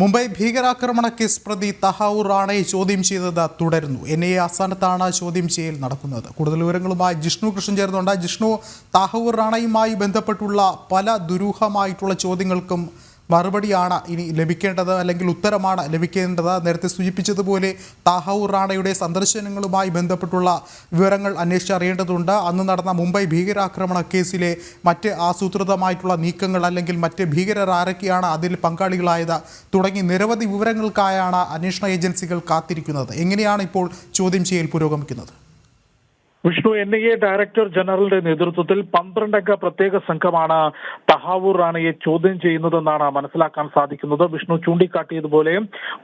മുംബൈ ഭീകരാക്രമണ കേസ് പ്രതി തഹാവൂർ റാണയെ ചോദ്യം ചെയ്തത് തുടരുന്നു. NIA ആസ്ഥാനത്താണ് ചോദ്യം ചെയ്യൽ നടക്കുന്നത്. കൂടുതൽ വിവരങ്ങളുമായി ജിഷ്ണു കൃഷ്ണൻ ചേർന്നുണ്ട്. ജിഷ്ണു, തഹാവൂർ റാണയുമായി ബന്ധപ്പെട്ടുള്ള പല ദുരൂഹമായിട്ടുള്ള ചോദ്യങ്ങൾക്കും മറുപടിയാണ് ഇനി ലഭിക്കേണ്ടത്, അല്ലെങ്കിൽ ഉത്തരമാണ് ലഭിക്കേണ്ടത്. നേരത്തെ സൂചിപ്പിച്ചതുപോലെ തഹാവൂർ റാണയുടെ സന്ദർശനങ്ങളുമായി ബന്ധപ്പെട്ടുള്ള വിവരങ്ങൾ അന്വേഷിച്ചറിയേണ്ടതുണ്ട്. അന്ന് നടന്ന മുംബൈ ഭീകരാക്രമണ കേസിലെ മറ്റ് ആസൂത്രിതമായിട്ടുള്ള നീക്കങ്ങൾ, അല്ലെങ്കിൽ മറ്റ് ഭീകരർ ആരൊക്കെയാണ് അതിൽ പങ്കാളികളായത് തുടങ്ങി നിരവധി വിവരങ്ങൾക്കായാണ് അന്വേഷണ ഏജൻസികൾ കാത്തിരിക്കുന്നത്. എങ്ങനെയാണ് ഇപ്പോൾ ചോദ്യം ചെയ്യൽ പുരോഗമിക്കുന്നത്? വിഷ്ണു, NIA ഡയറക്ടർ ജനറലിന്റെ നേതൃത്വത്തിൽ 12-അംഗ പ്രത്യേക സംഘമാണ് തഹാവൂർ റാണയെ ചോദ്യം ചെയ്യുന്നതെന്നാണ് മനസ്സിലാക്കാൻ സാധിക്കുന്നത്. വിഷ്ണു ചൂണ്ടിക്കാട്ടിയതുപോലെ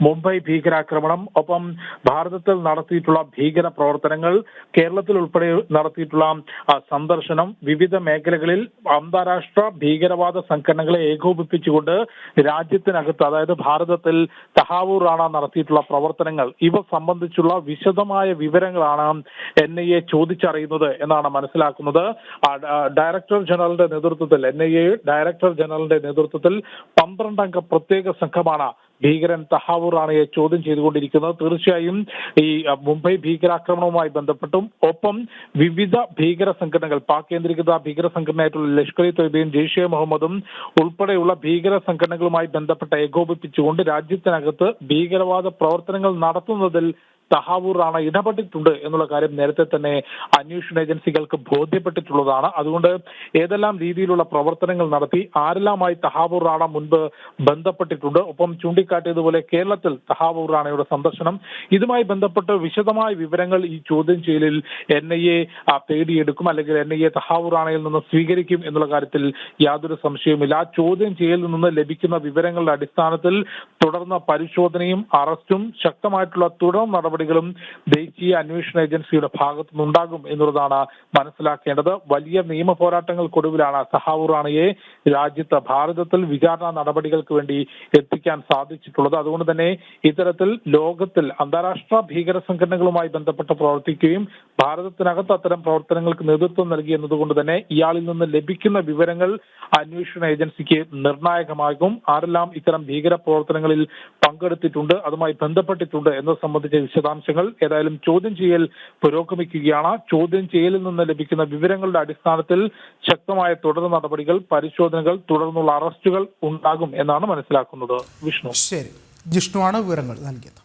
മുംബൈ ഭീകരാക്രമണം, ഒപ്പം ഭാരതത്തിൽ നടത്തിയിട്ടുള്ള ഭീകര പ്രവർത്തനങ്ങൾ, കേരളത്തിൽ ഉൾപ്പെടെ നടത്തിയിട്ടുള്ള സന്ദർശനം, വിവിധ മേഖലകളിൽ അന്താരാഷ്ട്ര ഭീകരവാദ സംഘടനകളെ ഏകോപിപ്പിച്ചുകൊണ്ട് രാജ്യത്തിനകത്ത്, അതായത് ഭാരതത്തിൽ തഹാവൂർ റാണ നടത്തിയിട്ടുള്ള പ്രവർത്തനങ്ങൾ, ഇവ സംബന്ധിച്ചുള്ള വിശദമായ വിവരങ്ങളാണ് NIA ചോദിച്ചറിയുന്നത് എന്നാണ് മനസ്സിലാക്കുന്നത്. ഡയറക്ടർ ജനറലിന്റെ നേതൃത്വത്തിൽ, NIA ഡയറക്ടർ ജനറലിന്റെ നേതൃത്വത്തിൽ 12-അംഗ പ്രത്യേക സംഘമാണ് ഭീകരൻ തഹാവൂർ റാണയെ ചോദ്യം ചെയ്തുകൊണ്ടിരിക്കുന്നത്. തീർച്ചയായും ഈ മുംബൈ ഭീകരാക്രമണവുമായി ബന്ധപ്പെട്ടും, ഒപ്പം വിവിധ ഭീകര സംഘടനകൾ, പാക് കേന്ദ്രീകൃത ഭീകര സംഘടനയായിട്ടുള്ള ലഷ്കർ-ഇ-തൊയ്ബയും ജെയ്ഷെ മുഹമ്മദും ഉൾപ്പെടെയുള്ള ഭീകര സംഘടനകളുമായി ബന്ധപ്പെട്ട് ഏകോപിപ്പിച്ചുകൊണ്ട് രാജ്യത്തിനകത്ത് ഭീകരവാദ പ്രവർത്തനങ്ങൾ നടത്തുന്നതിൽ തഹാവൂർ റാണ ഇടപെട്ടിട്ടുണ്ട് എന്നുള്ള കാര്യം നേരത്തെ തന്നെ അന്വേഷണ ഏജൻസികൾക്ക് ബോധ്യപ്പെട്ടിട്ടുള്ളതാണ്. അതുകൊണ്ട് ഏതെല്ലാം രീതിയിലുള്ള പ്രവർത്തനങ്ങൾ നടത്തി, ആരെല്ലാമായി തഹാവൂർ റാണ മുൻപ് ബന്ധപ്പെട്ടിട്ടുണ്ട്, ഒപ്പം ചൂണ്ടിക്കാട്ടിയതുപോലെ കേരളത്തിൽ തഹാവൂർ റാണയുടെ സന്ദർശനം, ഇതുമായി ബന്ധപ്പെട്ട് വിശദമായ വിവരങ്ങൾ ഈ ചോദ്യം ചെയ്യലിൽ NIA തേടിയെടുക്കും, അല്ലെങ്കിൽ NIA തഹാവൂർ റാണയിൽ നിന്ന് സ്വീകരിക്കും എന്നുള്ള കാര്യത്തിൽ യാതൊരു സംശയവുമില്ല. ആ ചോദ്യം ചെയ്യലിൽ നിന്ന് ലഭിക്കുന്ന വിവരങ്ങളുടെ അടിസ്ഥാനത്തിൽ തുടർന്ന പരിശോധനയും അറസ്റ്റും ശക്തമായിട്ടുള്ള തുടർ നടപടികളും ദേശീയ അന്വേഷണ ഏജൻസിയുടെ ഭാഗത്തു നിന്നുണ്ടാകും എന്നുള്ളതാണ് മനസ്സിലാക്കേണ്ടത്. വലിയ നിയമ പോരാട്ടങ്ങൾക്കൊടുവിലാണ് തഹാവൂർ റാണയെ രാജ്യത്ത്, ഭാരതത്തിൽ വിചാരണ നടപടികൾക്ക് വേണ്ടി എത്തിക്കാൻ സാധിച്ചിട്ടുള്ളത്. അതുകൊണ്ട് തന്നെ ഇത്തരത്തിൽ ലോകത്തിൽ അന്താരാഷ്ട്ര ഭീകര സംഘടനകളുമായി ബന്ധപ്പെട്ട് പ്രവർത്തിക്കുകയും ഭാരതത്തിനകത്ത് അത്തരം പ്രവർത്തനങ്ങൾക്ക് നേതൃത്വം നൽകി എന്നതുകൊണ്ട് തന്നെ ഇയാളിൽ നിന്ന് ലഭിക്കുന്ന വിവരങ്ങൾ അന്വേഷണ ഏജൻസിക്ക് നിർണായകമാകും. ആരെല്ലാം ഇത്തരം ഭീകര പ്രവർത്തനങ്ങളിൽ പങ്കെടുത്തിട്ടുണ്ട്, അതുമായി ബന്ധപ്പെട്ടിട്ടുണ്ട് എന്നത് സംബന്ധിച്ച വിശദാംശങ്ങൾ ഏതായാലും ചോദ്യം ചെയ്യൽ പുരോഗമിക്കുകയാണ്. ചോദ്യം ചെയ്യലിൽ നിന്ന് ലഭിക്കുന്ന വിവരങ്ങളുടെ അടിസ്ഥാനത്തിൽ ശക്തമായ തുടർ നടപടികൾ, പരിശോധനകൾ, തുടർന്നുള്ള അറസ്റ്റുകൾ ഉണ്ടാകും എന്നാണ് മനസ്സിലാക്കുന്നത്. വിഷ്ണു. ശരി, ജിഷ്ണുവാണ് വിവരങ്ങൾ നൽകിയത്.